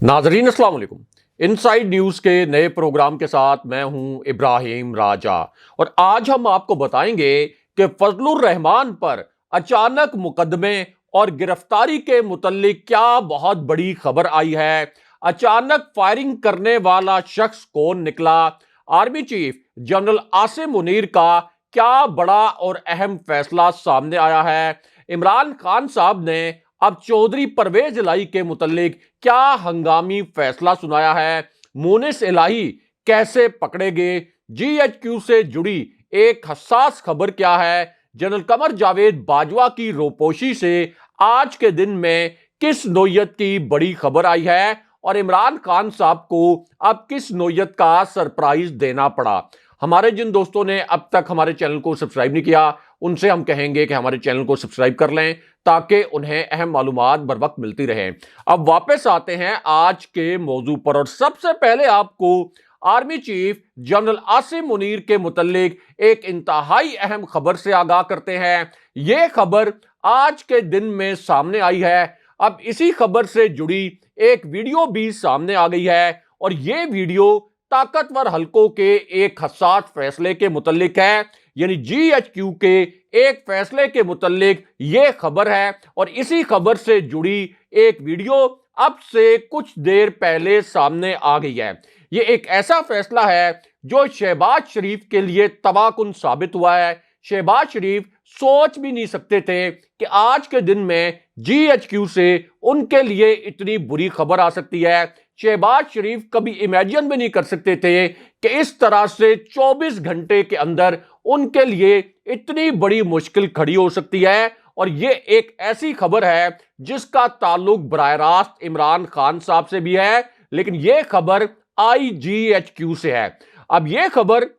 नाजरीन अस्सलाम वालेकुम। इनसाइड न्यूज के नए प्रोग्राम के साथ मैं हूं इब्राहिम राजा और आज हम आपको बताएंगे कि फजलुर रहमान पर अचानक मुकदमे और गिरफ्तारी के मुतल्लिक क्या बहुत बड़ी खबर आई है। अचानक फायरिंग करने वाला शख्स कौन निकला, army chief general Asim Munir का क्या बड़ा और अहम फैसला सामने आया है। इमरान खान साहब ने अब चौधरी परवेज इलाही के मुतल्लिक क्या हंगामी फैसला सुनाया है। मोनिस इलाही कैसे पकड़े गए, जीएचक्यू से जुड़ी एक हसास खबर क्या है, जनरल कमर जावेद बाजवा की रोपोशी से आज के दिन में किस नोयत की बड़ी खबर आई है और इमरान खान साहब को अब किस नोयत का सरप्राइज देना पड़ा। हमारे जिन दोस्तों ने अब तक हमारे चैनल को सब्सक्राइब नहीं किया उनसे हम कहेंगे कि हमारे चैनल को सब्सक्राइब कर लें ताकि उन्हें अहम मालूमात बर वक्त मिलती रहे। अब वापस आते हैं आज के मौजू पर और सबसे पहले आपको army chief general Asim Munir के मुतल्लिक एक इंतहाई अहम खबर से आगाह करते हैं। यह खबर आज के दिन में सामने आई है। अब इसी खबर से जुड़ी एक वीडियो भी सामने आ गई है और यह वीडियो ताकतवर हलकों के एक हसास फैसले के मुतल्लिक है, यानी जीएचक्यू के एक फैसले के मुतल्लिक यह खबर है और इसी खबर से जुड़ी एक वीडियो अब से कुछ देर पहले सामने आ गई है। यह एक ऐसा फैसला है जो शहबाज शरीफ के लिए तबाहकुन साबित हुआ है। शहबाज शरीफ सोच भी नहीं सकते थे कि आज के दिन में जीएचक्यू से उनके लिए इतनी बुरी खबर आ सकती है। शहबाज शरीफ कभी इमेजिन भी नहीं कर सकते थे कि इस तरह से 24 घंटे के अंदर उनके लिए इतनी बड़ी मुश्किल खड़ी हो सकती है और ये एक ऐसी खबर है जिसका ताल्लुक बराह रास्त इमरान खान साहब से भी है, लेकिन यह खबर आईजीएचक्यू से है। अब यह खबर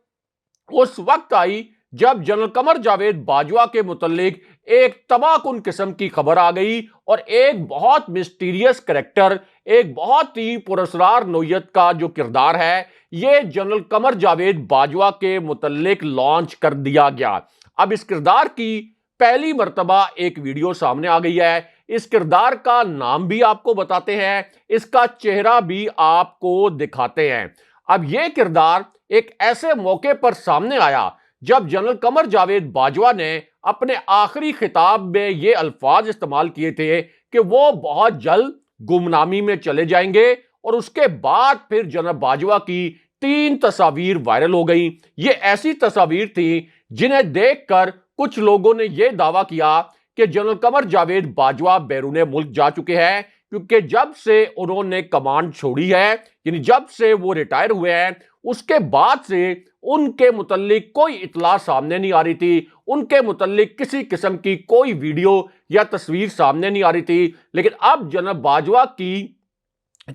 उस वक्त आई जब जनरल कमर जावेद बाजवा के मुतल्लिक एक तबाहकुन किस्म की खबर आ गई और एक बहुत मिस्टीरियस कैरेक्टर, एक बहुत ही पुरस्कार नोयत का जो किरदार है, यह जनरल कमर जावेद बाजवा के मुतल्लिक लॉन्च कर दिया गया। अब इस किरदार की पहली मर्तबा एक वीडियो सामने आ गई है। इस किरदार का नाम भी आपको बताते हैं, इसका चेहरा भी आपको दिखाते हैं। अब यह किरदार एक ऐसे मौके पर सामने आया जब जनरल कमर जावेद बाजवा ने अपने आखिरी खिताब में ये अल्फाज इस्तेमाल किए थे कि वो बहुत जल्द गुमनामी में चले जाएंगे और उसके बाद फिर जनरल बाजवा की 3 तस्वीर वायरल हो गई। ये ऐसी तस्वीर थी जिन्हें देखकर कुछ लोगों ने यह दावा किया कि जनरल कमर जावेद बाजवा बैरूने मुल्क जा चुके हैं, क्योंकि जब से उन्होंने कमांड छोड़ी है, यानी जब से वो रिटायर हुए हैं, उसके बाद से उनके मुतल्लिक कोई इतला सामने नहीं आ रही थी, उनके मुतल्लिक किसी किस्म की कोई वीडियो या तस्वीर सामने नहीं आ रही थी। लेकिन अब जनरल बाजवा की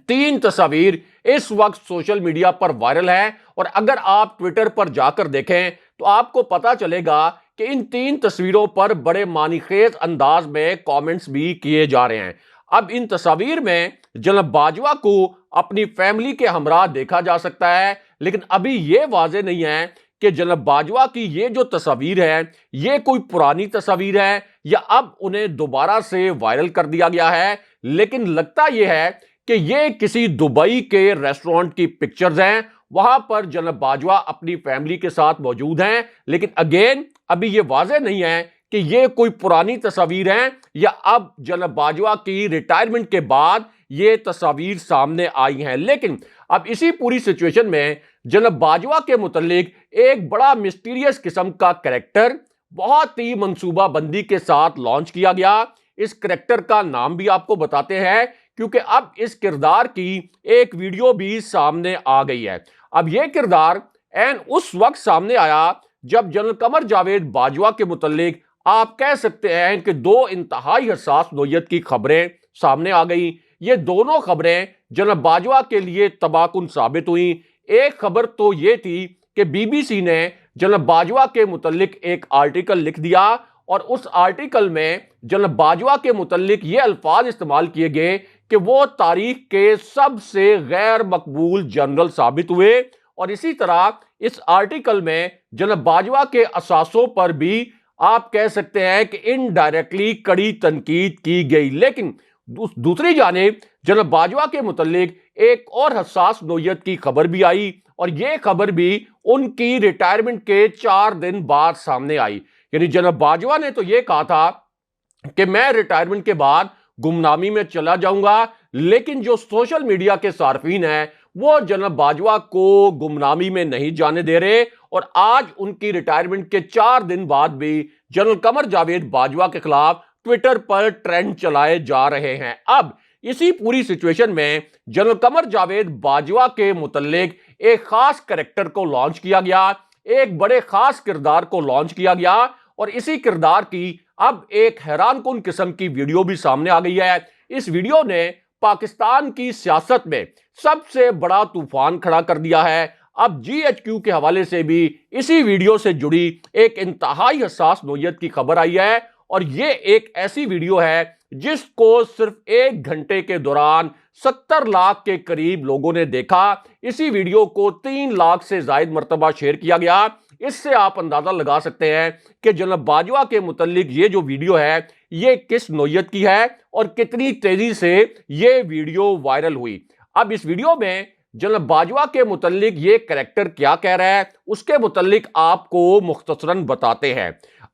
3 तस्वीर इस वक्त सोशल मीडिया पर वायरल है और अगर आप ट्विटर पर जाकर देखें तो आपको पता चलेगा कि इन 3 तस्वीरों पर बड़े मानीखेज अंदाज में कमेंट्स भी किए जा रहे हैं। अब इन तस्वीर में जनरल बाजवा को अपनी फैमिली के हमरा देखा जा सकता है, लेकिन अभी यह वाज़ेह नहीं है कि जनरल बाजवा की ये जो तस्वीर है ये कोई पुरानी तस्वीर है या अब उन्हें दोबारा से वायरल कर दिया गया है। लेकिन लगता यह है कि ये किसी दुबई के रेस्टोरेंट की पिक्चर्स हैं, वहां पर जनरल बाजवा अपनी फैमिली के साथ मौजूद हैं। लेकिन अगेन अभी ये वाज़ेह नहीं है कि ये कोई पुरानी तस्वीर है या अब जनरल बाजवा की रिटायरमेंट के बाद ये तस्वीर सामने आई हैं। लेकिन अब इसी पूरी सिचुएशन में जनरल बाजवा के मुतल्लिक एक बड़ा मिस्टीरियस किस्म का कैरेक्टर बहुत ही मंसूबाबंदी के साथ लॉन्च किया गया। इस कैरेक्टर का नाम भी आपको बताते हैं क्योंकि अब इस किरदार की एक वीडियो भी सामने आ गई है। अब यह किरदार एन उस वक्त सामने आया जब जनरल कमर जावेद बाजवा के मुतल्लिक आप कह सकते हैं कि 2 इंतहाई हसास नोयत की खबरें सामने आ गई। ये दोनों खबरें जनरल बाजवा के लिए तबाहकुन साबित हुई। एक खबर तो ये थी कि बीबीसी ने जनरल बाजवा के मुतल्लिक एक आर्टिकल लिख दिया और उस आर्टिकल में जनरल बाजवा के मुतल्लिक ये अल्फाज इस्तेमाल किए गए कि वो तारीख के सबसे गैर मकबूल जनरल साबित हुए और इसी तरह इस आर्टिकल में जनरल बाजवा के असासों पर भी आप कह सकते हैं कि इनडायरेक्टली कड़ी तनकीद की गई। लेकिन दूसरी जानिब جناب باجوہ کے متعلق ایک اور حساس نوعیت کی خبر بھی آئی، اور یہ خبر بھی ان کی ریٹائرمنٹ کے 4 دن بعد سامنے آئی۔ یعنی جناب باجوہ نے تو یہ کہا تھا کہ میں ریٹائرمنٹ کے بعد گمنامی میں چلا جاؤں گا، لیکن جو سوشل میڈیا کے صارفین ہیں وہ جناب باجوہ کو گمنامی میں نہیں جانے دے رہے، اور آج ان کی ریٹائرمنٹ کے 4 دن بعد بھی جنرل قمر جاوید باجوہ کے خلاف ٹویٹر پر ٹرینڈ چلائے جا رہے ہیں۔ اب اسی پوری سچویشن میں جنرل قمر جاوید باجوہ کے متعلق ایک خاص کریکٹر کو لانچ کیا گیا، ایک بڑے خاص کردار کو لانچ کیا گیا، اور اسی کردار کی اب ایک حیران کن قسم کی ویڈیو بھی سامنے آ گئی ہے۔ اس ویڈیو نے پاکستان کی سیاست میں سب سے بڑا طوفان کھڑا کر دیا ہے۔ اب جی ایچ کیو کے حوالے سے بھی اسی ویڈیو سے جڑی ایک انتہائی حساس نوعیت کی خبر آئی ہے، اور یہ ایک ایسی ویڈیو ہے جس کو صرف 1 گھنٹے کے دوران 70 لاکھ کے قریب لوگوں نے دیکھا۔ اسی ویڈیو کو 3 لاکھ سے زائد مرتبہ شیئر کیا گیا۔ اس سے آپ اندازہ لگا سکتے ہیں کہ جناب باجوہ کے متعلق یہ جو ویڈیو ہے یہ کس نوعیت کی ہے اور کتنی تیزی سے یہ ویڈیو وائرل ہوئی۔ اب اس ویڈیو میں جناب باجوہ کے متعلق یہ کریکٹر کیا کہہ رہا ہے اس کے متعلق آپ کو مختصراً بتاتے ہیں۔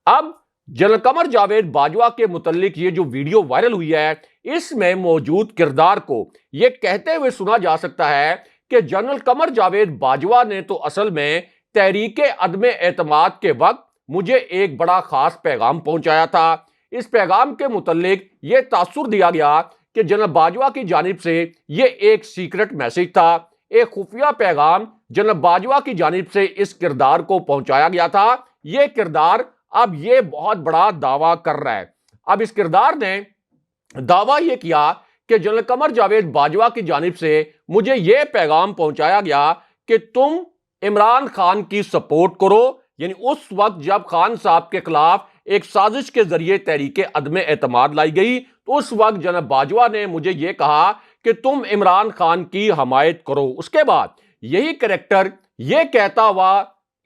اب جنرل قمر جاوید باجوہ کے متعلق یہ جو ویڈیو وائرل ہوئی ہے اس میں موجود کردار کو یہ کہتے ہوئے سنا جا سکتا ہے کہ جنرل قمر جاوید باجوہ نے تو اصل میں تحریک عدم اعتماد کے وقت مجھے ایک بڑا خاص پیغام پہنچایا تھا۔ اس پیغام کے متعلق یہ تاثر دیا گیا کہ جناب باجوہ کی جانب سے یہ ایک سیکرٹ میسج تھا، ایک خفیہ پیغام جناب باجوہ کی جانب سے اس کردار کو پہنچایا گیا تھا۔ یہ کردار اب یہ بہت بڑا دعویٰ کر رہا ہے۔ اب اس کردار نے دعویٰ یہ کیا کہ جنرل قمر جاوید باجوہ کی جانب سے مجھے یہ پیغام پہنچایا گیا کہ تم عمران خان کی سپورٹ کرو، یعنی اس وقت جب خان صاحب کے خلاف ایک سازش کے ذریعے تحریک عدم اعتماد لائی گئی تو اس وقت جناب باجوہ نے مجھے یہ کہا کہ تم عمران خان کی حمایت کرو۔ اس کے بعد یہی کریکٹر یہ کہتا ہوا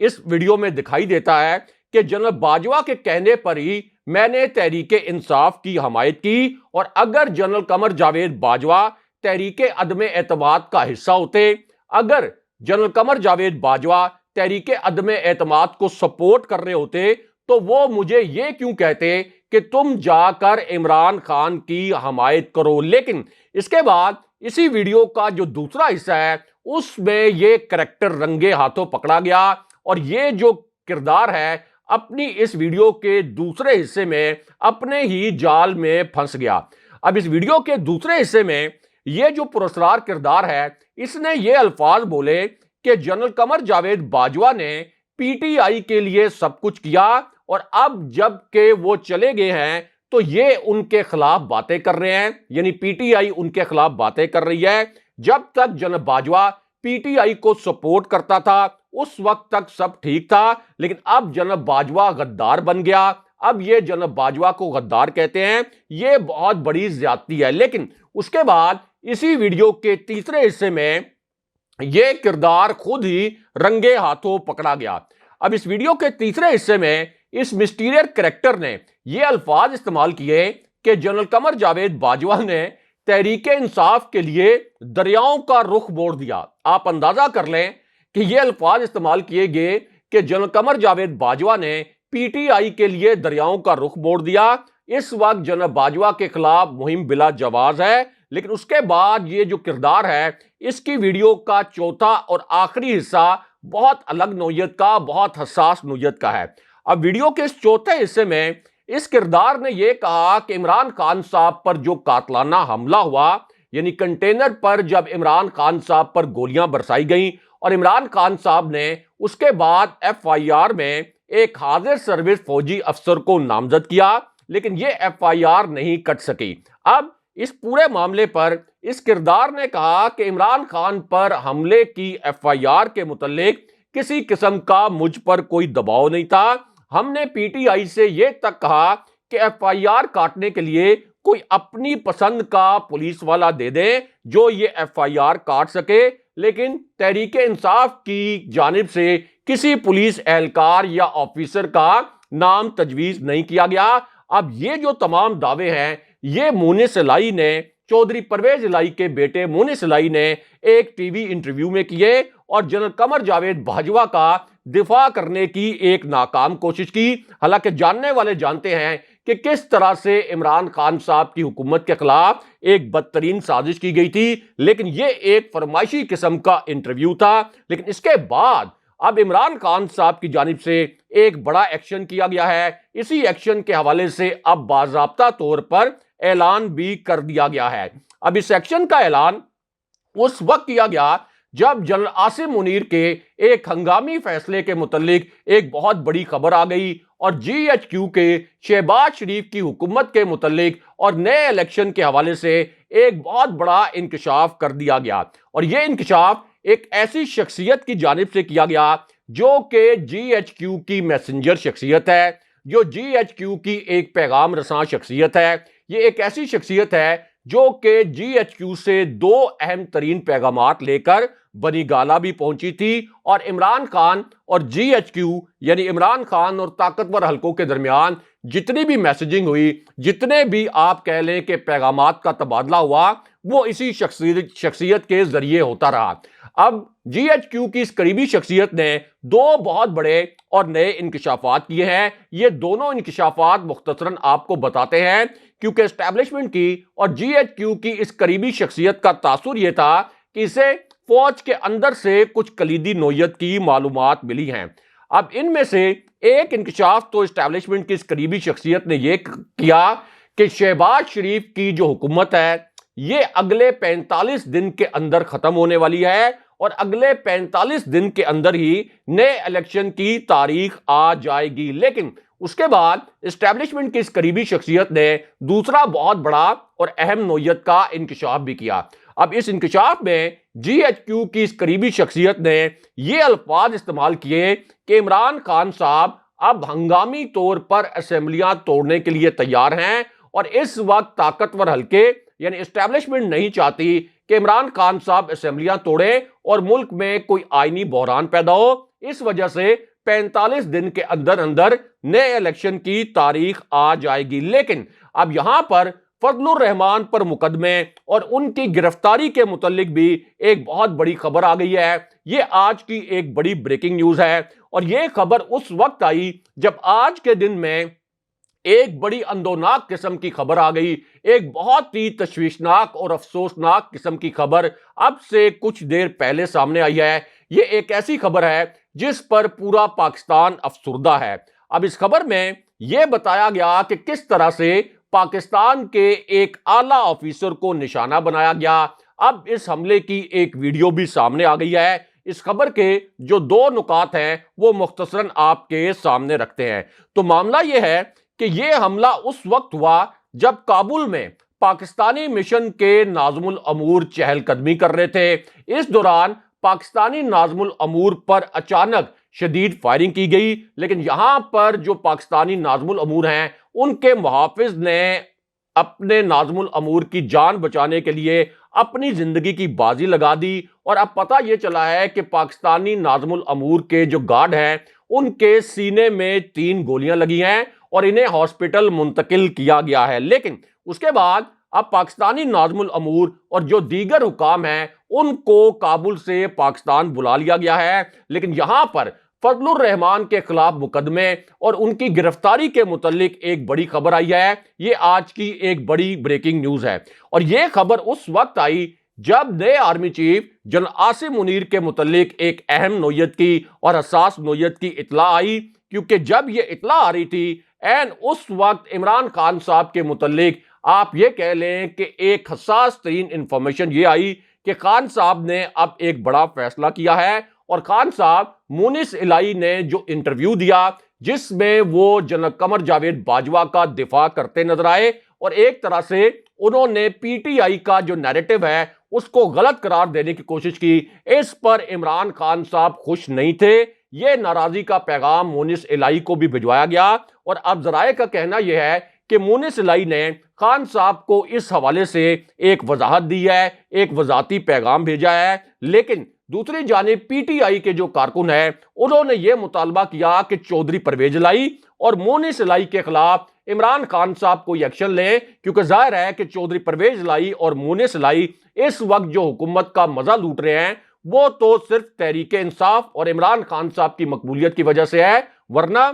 اس ویڈیو میں دکھائی دیتا ہے کہ جناب باجوہ کے کہنے پر ہی میں نے تحریک انصاف کی حمایت کی، اور اگر جنرل قمر جاوید باجوہ تحریک عدم اعتماد کا حصہ ہوتے، اگر جنرل قمر جاوید باجوہ تحریک عدم اعتماد کو سپورٹ کر رہے ہوتے تو وہ مجھے یہ کیوں کہتے کہ تم جا کر عمران خان کی حمایت کرو۔ لیکن اس کے بعد اسی ویڈیو کا جو دوسرا حصہ ہے اس میں یہ کریکٹر رنگے ہاتھوں پکڑا گیا، اور یہ جو کردار ہے اپنی اس ویڈیو کے دوسرے حصے میں اپنے ہی جال میں پھنس گیا۔ اب اس ویڈیو کے دوسرے حصے میں یہ جو پراسرار کردار ہے اس نے یہ الفاظ بولے کہ جنرل قمر جاوید باجوہ نے پی ٹی آئی کے لیے سب کچھ کیا، اور اب جب کہ وہ چلے گئے ہیں تو یہ ان کے خلاف باتیں کر رہے ہیں، یعنی پی ٹی آئی ان کے خلاف باتیں کر رہی ہے۔ جب تک جناب باجوہ پی ٹی آئی کو سپورٹ کرتا تھا اس وقت تک سب ٹھیک تھا، لیکن اب جناب باجوہ غدار بن گیا، اب یہ جناب باجوہ کو غدار کہتے ہیں، یہ بہت بڑی زیادتی ہے۔ لیکن اس کے بعد اسی ویڈیو کے تیسرے حصے میں یہ کردار خود ہی رنگے ہاتھوں پکڑا گیا۔ اب اس ویڈیو کے تیسرے حصے میں اس مسٹیریئر کریکٹر نے یہ الفاظ استعمال کیے کہ جنرل قمر جاوید باجوہ نے تحریک انصاف کے لیے دریاؤں کا رخ موڑ دیا۔ آپ اندازہ کر لیں کہ یہ الفاظ استعمال کیے گئے کہ جنرل قمر جاوید باجوہ نے پی ٹی آئی کے لیے دریاؤں کا رخ موڑ دیا۔ اس وقت جناب باجوہ کے خلاف مہم بلا جواز ہے، لیکن اس کے بعد یہ جو کردار ہے اس کی ویڈیو کا چوتھا اور آخری حصہ بہت الگ نوعیت کا، بہت حساس نوعیت کا ہے۔ اب ویڈیو کے اس چوتھے حصے میں اس کردار نے یہ کہا کہ عمران خان صاحب پر جو قاتلانہ حملہ ہوا، یعنی کنٹینر پر جب عمران خان صاحب پر گولیاں برسائی گئیں اور عمران خان صاحب نے اس کے بعد ایف آئی آر میں ایک حاضر سروس فوجی افسر کو نامزد کیا، لیکن یہ ایف آئی آر نہیں کٹ سکی۔ اب اس پورے معاملے پر اس کردار نے کہا کہ عمران خان پر حملے کی ایف آئی آر کے متعلق کسی قسم کا مجھ پر کوئی دباؤ نہیں تھا، ہم نے پی ٹی آئی سے یہ تک کہا کہ ایف آئی آر کاٹنے کے لیے کوئی اپنی پسند کا پولیس والا دے دیں جو یہ ایف آئی آر کاٹ سکے، لیکن تحریک انصاف کی جانب سے کسی پولیس اہلکار یا آفیسر کا نام تجویز نہیں کیا گیا۔ اب یہ جو تمام دعوے ہیں یہ مونس سلائی نے चौधरी परवेज इलाही के बेटे मोनिस इलाही ने एक टीवी इंटरव्यू में किए और जनरल कमर जावेद बाजवा का दिफा करने की एक नाकाम कोशिश की। हालांकि जानने वाले जानते हैं कि किस तरह से इमरान खान साहब की हुकूमत के खिलाफ एक बदतरीन साजिश की गई थी, लेकिन ये एक फरमाइशी किस्म का इंटरव्यू था। लेकिन इसके बाद अब इमरान खान साहब की जानिब से एक बड़ा एक्शन किया गया है। इसी एक्शन के हवाले से अब बाज़ाब्ता तौर पर ऐलान भी कर दिया गया है। अब इस एक्शन का ऐलान उस वक्त किया गया जब जनरल आसिम मुनीर के एक हंगामी फैसले के मुतालिक एक बहुत बड़ी खबर आ गई और GHQ के शहबाज शरीफ की हुकूमत के मुतालिक और नए इलेक्शन के हवाले से एक बहुत बड़ा इंकशाफ कर दिया गया। और यह इंकशाफ एक ऐसी शख्सियत की जानिब से किया गया जो कि GHQ की मैसेंजर शख्सियत है, जो GHQ की एक पैगाम रसां शख्सियत है। ये एक ऐसी शख्सियत है जो कि GHQ से दो अहम तरीन पैगामात लेकर बनी गाला भी पहुंची थी और इमरान खान और GHQ यानी इमरान खान और ताकतवर हलकों के दरमियान जितनी भी मैसेजिंग हुई, जितने भी आप कह लें कि पैगामात का तबादला हुआ, वो इसी शख्सियत के जरिए होता रहा। अब GHQ की इस करीबी शख्सियत ने दो बहुत बड़े और नए इंकशाफात किए हैं। ये दोनों इंकशाफात मुख्तसरन आपको बताते हैं, क्योंकि एस्टैब्लिशमेंट की और GHQ की इस करीबी शख्सियत का तासुर यह था कि इसे फौज के अंदर से कुछ कलीदी नोयत की मालूमात मिली हैं। अब इनमें से एक इंकशाफ तो एस्टैब्लिशमेंट की इस करीबी शख्सियत ने यह किया कि शहबाज शरीफ की जो हुकूमत है ये अगले 45 दिन के अंदर खत्म होने वाली है और अगले 45 दिन के अंदर ही नए इलेक्शन की तारीख आ जाएगी। लेकिन उसके बाद एस्टैब्लिशमेंट की इस करीबी शख्सियत ने दूसरा बहुत बड़ा और अहम नोयत का इंकशाफ भी किया। अब इस इंकशाफ में GHQ की इस करीबी शख्सियत ने ये अल्फाज इस्तेमाल किए कि इमरान खान साहब अब हंगामी तौर पर असेंबलियां तोड़ने के लिए तैयार हैं और इस वक्त ताकतवर हल्के यानी एस्टैब्लिशमेंट नहीं चाहती कि इमरान खान साहब असेंबलियां तोड़े और मुल्क में कोई आईनी बहरान पैदा हो। इस वजह से 45 दिन के अंदर अंदर नए इलेक्शन की तारीख आ जाएगी। लेकिन अब यहां पर फजलुर रहमान पर मुकदमे और उनकी गिरफ्तारी के मुतालिक भी एक बहुत बड़ी खबर आ गई है। ये आज की एक बड़ी ब्रेकिंग न्यूज है और ये खबर उस वक्त आई जब आज के दिन में एक बड़ी अंदोनाक किस्म की खबर आ गई, एक बहुत ही तशवीशनाक और अफसोसनाक किस्म की खबर अब से कुछ देर पहले सामने आई है। ये एक ऐसी खबर है जिस पर पूरा पाकिस्तान अफसुर्दा है। अब इस खबर में यह बताया गया कि किस तरह से पाकिस्तान के एक आला ऑफिसर को निशाना बनाया गया। अब इस हमले की एक वीडियो भी सामने आ गई है। इस खबर के जो दो नुकात हैं वो मुख्तसरन आपके सामने रखते हैं। तो मामला यह है कि यह हमला उस वक्त हुआ जब काबुल में पाकिस्तानी मिशन के नाज़मुल अमूर चहलकदमी कर रहे थे। इस दौरान पाकिस्तानी नाज़मुल अमूर पर अचानक शदीद फायरिंग की गई, लेकिन यहां पर जो पाकिस्तानी नाज़मुल अमूर हैं उनके मुहाफिज ने अपने नाज़मुल अमूर की जान बचाने के लिए अपनी जिंदगी की बाजी लगा दी और अब पता यह चला है कि पाकिस्तानी नाज़मुल अमूर के जो गार्ड हैं उनके सीने में 3 गोलियां लगी हैं और इन्हें हॉस्पिटल मुंतकिल किया गया है। लेकिन उसके बाद अब पाकिस्तानी नाज़मुल अमूर और जो दीगर हुकाम हैं उनको काबुल से पाकिस्तान बुला लिया गया है। लेकिन यहां पर फजलुर रहमान के खिलाफ मुकदमे और उनकी गिरफ्तारी के मुतालिक एक बड़ी खबर आई है। ये आज की एक बड़ी ब्रेकिंग न्यूज है और ये खबर उस वक्त आई जब नए army chief general Asim Munir के मुतालिक एक अहम नोयत की और हसास नोयत की इतला आई, क्योंकि जब ये इतला आ रही थी एंड उस वक्त इमरान खान साहब के मुतालिक आप ये कह लें कि एक हसास तरीन इंफॉर्मेशन ये आई कि खान साहब ने अब एक बड़ा फैसला किया है और खान साहब मोनिस इलाही ने जो इंटरव्यू दिया जिसमें वो जनरल कमर जावेद बाजवा का दिफा करते नजर आए और एक तरह से उन्होंने PTI का जो नैरेटिव है उसको गलत करार देने की कोशिश की। इस पर इमरान खान साहब खुश नहीं थे। ये नाराजगी का पैगाम मोनिस इलाही को भी भिजवाया गया और अब जराए का कहना यह है कि मोनिस इलाही ने खान साहब को इस हवाले से एक वजाहत दी है, एक वजाती पैगाम भेजा है। लेकिन दूसरी जानिब PTI के जो कारकुन है उन्होंने ये मुतालबा किया कि चौधरी परवेज इलाही और मोनिस इलाही के खिलाफ عمران خان صاحب کوئی ایکشن لیں، کیونکہ ظاہر ہے کہ چودھری پرویز الہی اور مونس الہی اس وقت جو حکومت کا مزہ لوٹ رہے ہیں وہ تو صرف تحریک انصاف اور عمران خان صاحب کی مقبولیت کی وجہ سے ہے، ورنہ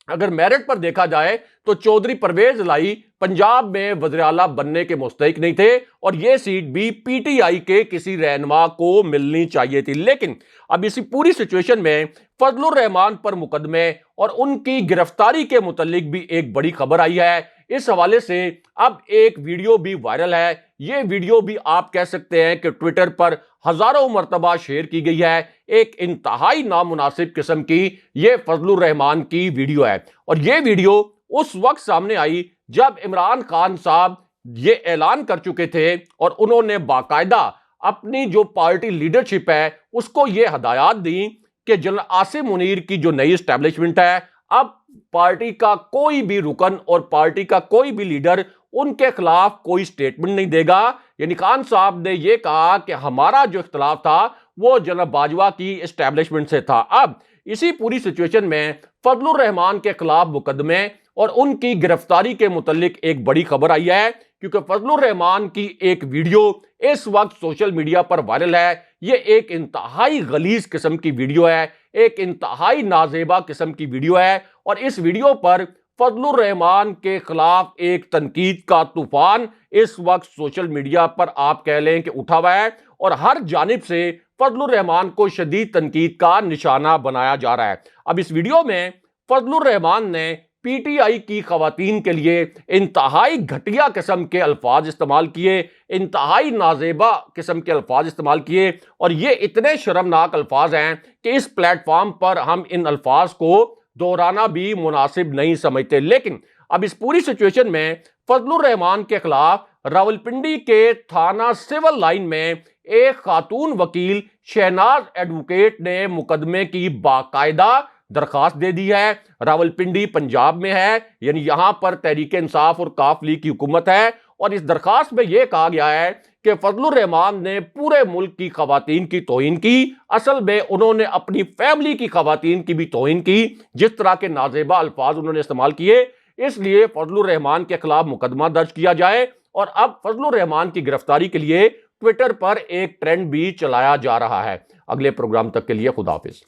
اگر میرٹ پر دیکھا جائے تو چودھری پرویز الہی پنجاب میں وزیر اعلیٰ بننے کے مستحق نہیں تھے اور یہ سیٹ بھی پی ٹی آئی کے کسی رہنما کو ملنی چاہیے تھی۔ لیکن اب اسی پوری سچویشن میں فضل الرحمان پر مقدمے اور ان کی گرفتاری کے متعلق بھی ایک بڑی خبر آئی ہے۔ اس حوالے سے اب ایک ویڈیو بھی وائرل ہے، یہ ویڈیو بھی آپ کہہ سکتے ہیں کہ ٹویٹر پر ہزاروں مرتبہ شیئر کی گئی ہے۔ ایک انتہائی نامناسب قسم کی یہ فضل الرحمان کی ویڈیو ہے اور یہ ویڈیو اس وقت سامنے آئی جب عمران خان صاحب یہ اعلان کر چکے تھے اور انہوں نے باقاعدہ اپنی جو پارٹی لیڈرشپ ہے اس کو یہ ہدایات دیں کہ جنرل عاصم منیر کی جو نئی اسٹیبلشمنٹ ہے، اب پارٹی کا کوئی بھی رکن اور پارٹی کا کوئی بھی لیڈر ان کے خلاف کوئی سٹیٹمنٹ نہیں دے گا۔ یعنی خان صاحب نے یہ کہا کہ ہمارا جو اختلاف تھا وہ جنرل باجوہ کی اسٹیبلشمنٹ سے تھا۔ اب اسی پوری سچویشن میں فضل الرحمان کے خلاف مقدمے اور ان کی گرفتاری کے متعلق ایک بڑی خبر آئی ہے، کیونکہ فضل الرحمان کی ایک ویڈیو اس وقت سوشل میڈیا پر وائرل ہے۔ یہ ایک انتہائی غلیظ قسم کی ویڈیو ہے، ایک انتہائی نازیبا قسم کی ویڈیو ہے اور اس ویڈیو پر فضل الرحمان کے خلاف ایک تنقید کا طوفان اس وقت سوشل میڈیا پر آپ کہہ لیں کہ اٹھا ہوا ہے اور ہر جانب سے فضل الرحمان کو شدید تنقید کا نشانہ بنایا جا رہا ہے۔ اب اس ویڈیو میں فضل الرحمان نے پی ٹی آئی کی خواتین کے لیے انتہائی گھٹیا قسم کے الفاظ استعمال کیے، انتہائی نازیبا قسم کے الفاظ استعمال کیے اور یہ اتنے شرمناک الفاظ ہیں کہ اس پلیٹ فارم پر ہم ان الفاظ کو دہرانا بھی مناسب نہیں سمجھتے۔ لیکن اب اس پوری سچویشن میں فضل الرحمان کے خلاف راولپنڈی کے تھانہ سول لائن میں ایک خاتون وکیل شہناز ایڈوکیٹ نے مقدمے کی باقاعدہ درخواست دے دی ہے۔ راولپنڈی پنجاب میں ہے، یعنی یہاں پر تحریک انصاف اور کاف لیگ کی حکومت ہے اور اس درخواست میں یہ کہا گیا ہے کہ فضل الرحمان نے پورے ملک کی خواتین کی توہین کی، اصل میں انہوں نے اپنی فیملی کی خواتین کی بھی توہین کی، جس طرح کے نازیبا الفاظ انہوں نے استعمال کیے، اس لیے فضل الرحمان کے خلاف مقدمہ درج کیا جائے۔ اور اب فضل الرحمان کی گرفتاری کے لیے ٹویٹر پر ایک ٹرینڈ بھی چلایا جا رہا ہے۔ اگلے پروگرام تک کے لیے خدا حافظ۔